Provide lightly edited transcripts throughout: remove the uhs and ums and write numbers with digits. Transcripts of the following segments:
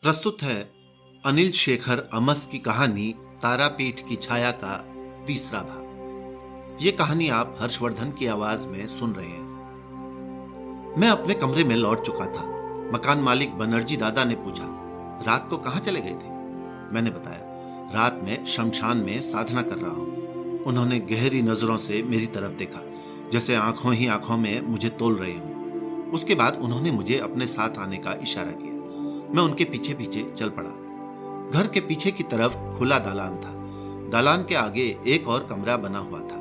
प्रस्तुत है अनिल शेखर अमस की कहानी तारापीठ की छाया का तीसरा भाग। ये कहानी आप हर्षवर्धन की आवाज में सुन रहे हैं। मैं अपने कमरे में लौट चुका था। मकान मालिक बनर्जी दादा ने पूछा, रात को कहां चले गए थे? मैंने बताया, रात में शमशान में साधना कर रहा हूं। उन्होंने गहरी नजरों से मेरी तरफ देखा, जैसे आंखों ही आंखों में मुझे तोल रहे हों। उसके बाद उन्होंने मुझे अपने साथ आने का इशारा किया। मैं उनके पीछे पीछे चल पड़ा। घर के पीछे की तरफ खुला दालान था। दालान के आगे एक और कमरा बना हुआ था।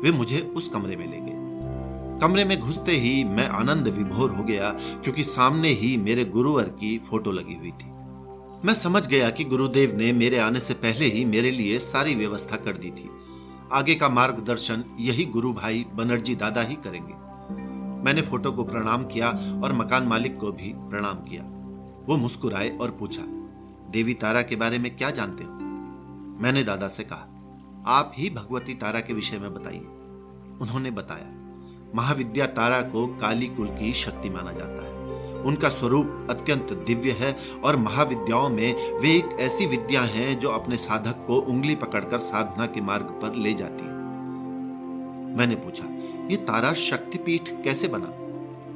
वे मुझे उस कमरे में ले गए। कमरे में घुसते ही मैं आनंद विभोर हो गया, क्योंकि सामने ही मेरे गुरुवर की फोटो लगी हुई थी। मैं समझ गया कि गुरुदेव ने मेरे आने से पहले ही मेरे लिए सारी व्यवस्था कर दी थी। आगे का मार्गदर्शन यही गुरु भाई बनर्जी दादा ही करेंगे। मैंने फोटो को प्रणाम किया और मकान मालिक को भी प्रणाम किया। वो मुस्कुराए और पूछा, देवी तारा के बारे में क्या जानते हो? मैंने दादा से कहा, आप ही भगवती तारा के विषय में बताइए। उन्होंने बताया, महाविद्या तारा को काली कुल की शक्ति माना जाता है। उनका स्वरूप अत्यंत दिव्य है और महाविद्याओं में वे एक ऐसी विद्या हैं जो अपने साधक को उंगली पकड़कर साधना के मार्ग पर ले जाती है। मैंने पूछा, ये तारा शक्तिपीठ कैसे बना?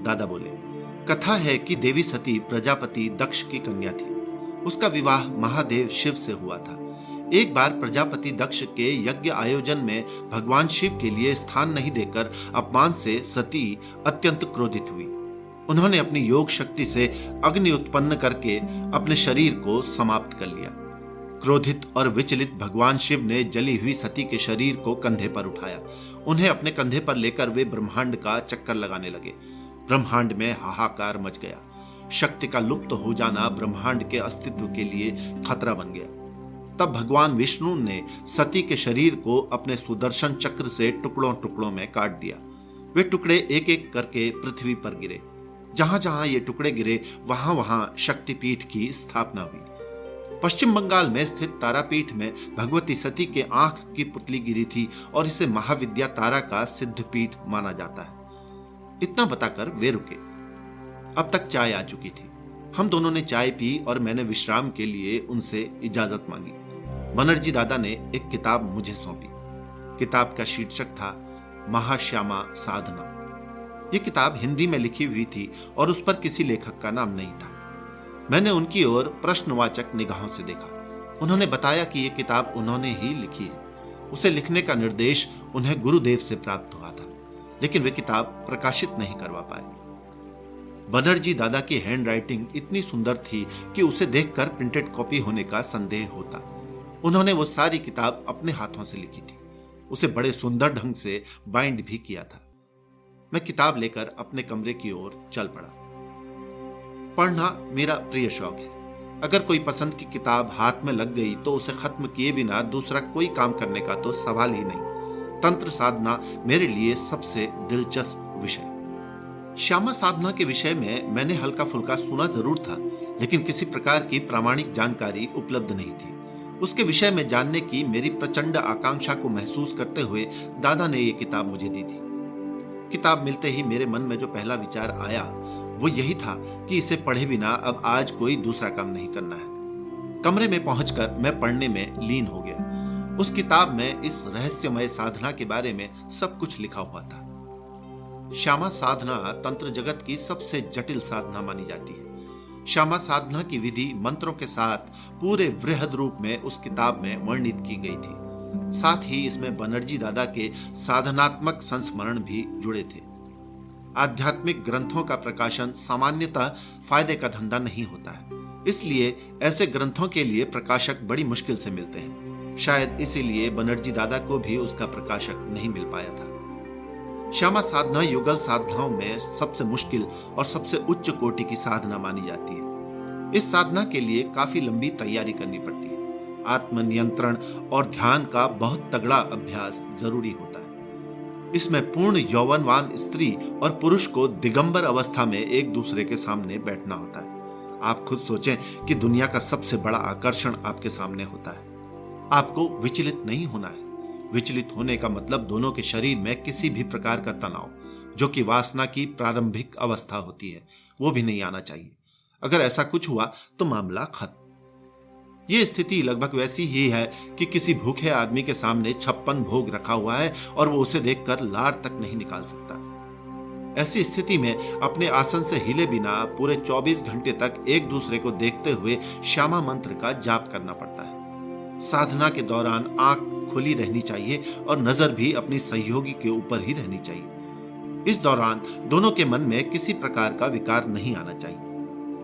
दादा बोले, कथा है कि देवी सती प्रजापति दक्ष की कन्या थी। उसका विवाह महादेव शिव से हुआ था। एक बार प्रजापति दक्ष के यज्ञ आयोजन में भगवान शिव के लिए स्थान नहीं देकर अपमान से सती अत्यंत क्रोधित हुई। उन्होंने अपनी योग शक्ति से अग्नि उत्पन्न करके अपने शरीर को समाप्त कर लिया। क्रोधित और विचलित भगवान शिव ने जली हुई सती के शरीर को कंधे पर उठाया। उन्हें अपने कंधे पर लेकर वे ब्रह्मांड का चक्कर लगाने लगे। ब्रह्मांड में हाहाकार मच गया। शक्ति का लुप्त हो जाना ब्रह्मांड के अस्तित्व के लिए खतरा बन गया। तब भगवान विष्णु ने सती के शरीर को अपने सुदर्शन चक्र से टुकड़ों टुकड़ों में काट दिया। वे टुकड़े एक एक करके पृथ्वी पर गिरे। जहां जहां ये टुकड़े गिरे वहां वहां शक्तिपीठ की स्थापना हुई। पश्चिम बंगाल में स्थित तारापीठ में भगवती सती के आंख की पुतली गिरी थी और इसे महाविद्या तारा का सिद्धपीठ माना जाता है। इतना बताकर वे रुके। अब तक चाय आ चुकी थी। हम दोनों ने चाय पी और मैंने विश्राम के लिए उनसे इजाजत मांगी। बनर्जी दादा ने एक किताब मुझे सौंपी। किताब का शीर्षक था महाश्यामा साधना। यह किताब हिंदी में लिखी हुई थी और उस पर किसी लेखक का नाम नहीं था। मैंने उनकी ओर प्रश्नवाचक निगाहों से देखा। उन्होंने बताया कि यह किताब उन्होंने ही लिखी है। उसे लिखने का निर्देश उन्हें गुरुदेव से प्राप्त हुआ था, लेकिन वे किताब प्रकाशित नहीं करवा पाए। बनर्जी दादा की हैंड राइटिंग इतनी सुंदर थी कि उसे देखकर प्रिंटेड कॉपी होने का संदेह होता। उन्होंने वो सारी किताब अपने हाथों से लिखी थी। उसे बड़े सुंदर ढंग से बाइंड भी किया था। मैं किताब लेकर अपने कमरे की ओर चल पड़ा। पढ़ना मेरा प्रिय शौक है। अगर कोई पसंद की किताब हाथ में लग गई तो उसे खत्म किए बिना दूसरा कोई काम करने का तो सवाल ही नहीं। तंत्र साधना मेरे लिए सबसे दिलचस्प विषय। श्यामा साधना के विषय में मैंने हल्का फुल्का सुना जरूर था, लेकिन किसी प्रकार की प्रामाणिक जानकारी उपलब्ध नहीं थी। उसके विषय में जानने की मेरी प्रचंड आकांक्षा को महसूस करते हुए दादा ने यह किताब मुझे दी थी। किताब मिलते ही मेरे मन में जो पहला विचार आया वो यही था कि इसे पढ़े बिना अब आज कोई दूसरा काम नहीं करना है। कमरे में पहुंचकर मैं पढ़ने में लीन हो गया। उस किताब में इस रहस्यमय साधना के बारे में सब कुछ लिखा हुआ था। श्यामा साधना तंत्र जगत की सबसे जटिल साधना मानी जाती है। श्यामा साधना की विधि मंत्रों के साथ पूरे वृहद रूप में उस किताब में वर्णित की गई थी। साथ ही इसमें बनर्जी दादा के साधनात्मक संस्मरण भी जुड़े थे। आध्यात्मिक ग्रंथों का प्रकाशन सामान्यतः फायदे का धंधा नहीं होता है, इसलिए ऐसे ग्रंथों के लिए प्रकाशक बड़ी मुश्किल से मिलते हैं। शायद इसीलिए बनर्जी दादा को भी उसका प्रकाशक नहीं मिल पाया था। श्यामा साधना युगल साधनाओं में सबसे मुश्किल और सबसे उच्च कोटि की साधना मानी जाती है। इस साधना के लिए काफी लंबी तैयारी करनी पड़ती है। आत्मनियंत्रण और ध्यान का बहुत तगड़ा अभ्यास जरूरी होता है। इसमें पूर्ण यौवनवान स्त्री और पुरुष को दिगंबर अवस्था में एक दूसरे के सामने बैठना होता है। आप खुद सोचें कि दुनिया का सबसे बड़ा आकर्षण आपके सामने होता है। आपको विचलित नहीं होना है। विचलित होने का मतलब दोनों के शरीर में किसी भी प्रकार का तनाव, जो कि वासना की प्रारंभिक अवस्था होती है, वो भी नहीं आना चाहिए। अगर ऐसा कुछ हुआ तो मामला खत्म। यह स्थिति लगभग वैसी ही है कि किसी भूखे आदमी के सामने 56 भोग रखा हुआ है और वो उसे देखकर लार तक नहीं निकाल सकता। ऐसी स्थिति में अपने आसन से हिले बिना पूरे 24 घंटे तक एक दूसरे को देखते हुए श्यामा मंत्र का जाप करना पड़ता है। साधना के दौरान आंख खुली रहनी चाहिए और नजर भी अपनी सहयोगी के ऊपर ही रहनी चाहिए। इस दौरान दोनों के मन में किसी प्रकार का विकार नहीं आना चाहिए।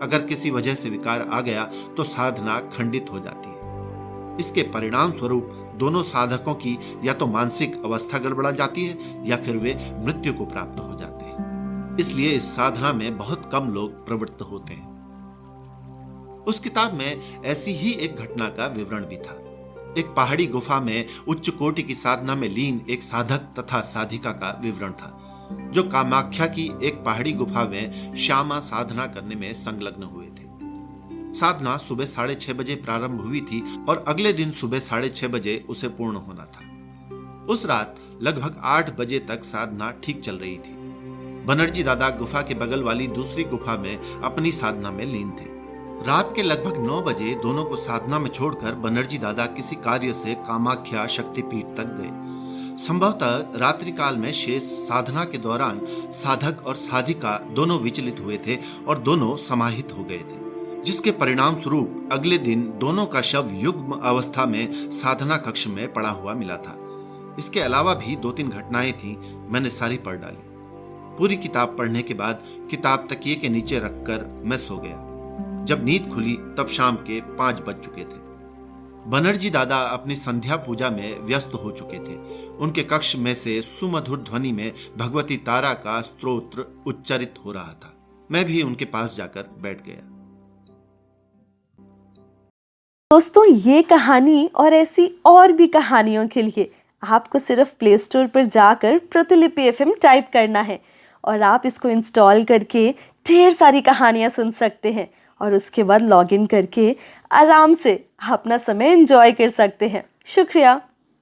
अगर किसी वजह से विकार आ गया तो साधना खंडित हो जाती है। इसके परिणाम स्वरूप दोनों साधकों की या तो मानसिक अवस्था गड़बड़ा जाती है या फिर वे मृत्यु को प्राप्त हो जाते हैं। इसलिए इस साधना में बहुत कम लोग प्रवृत्त होते हैं। उस किताब में ऐसी ही एक घटना का विवरण भी था। एक पहाड़ी गुफा में उच्च कोटि की साधना में लीन एक साधक तथा साधिका का विवरण था, जो कामाख्या की एक पहाड़ी गुफा में श्यामा साधना करने में संलग्न हुए थे। साधना सुबह 6:30 बजे प्रारंभ हुई थी और अगले दिन सुबह 6:30 बजे उसे पूर्ण होना था। उस रात लगभग 8 बजे तक साधना ठीक चल रही थी। बनर्जी दादा गुफा के बगल वाली दूसरी गुफा में अपनी साधना में लीन थे। रात के लगभग 9 बजे दोनों को साधना में छोड़कर बनर्जी दादा किसी कार्य से कामाख्या शक्तिपीठ तक गए। संभवतः रात्रि काल में शेष साधना के दौरान साधक और साधिका दोनों विचलित हुए थे और दोनों समाहित हो गए थे, जिसके परिणाम स्वरूप अगले दिन दोनों का शव युग्म अवस्था में साधना कक्ष में पड़ा हुआ मिला था। इसके अलावा भी 2-3 घटनाएं थीं, मैंने सारी पढ़ डाली। पूरी किताब पढ़ने के बाद किताब तकिए के नीचे रखकर मैं सो गया। जब नींद खुली तब शाम के 5 बज चुके थे। बनर्जी दादा अपनी संध्या पूजा में व्यस्त हो चुके थे। उनके कक्ष में से सुमधुर ध्वनि में भगवती तारा का स्तोत्र उच्चारित हो रहा था। मैं भी उनके पास जाकर बैठ गया। दोस्तों, ये कहानी और ऐसी और भी कहानियों के लिए आपको सिर्फ प्ले स्टोर पर जाकर प्रतिलिपि FM टाइप करना है और आप इसको इंस्टॉल करके ढेर सारी कहानियां सुन सकते हैं और उसके बाद लॉगिन करके आराम से अपना समय एंजॉय कर सकते हैं। शुक्रिया।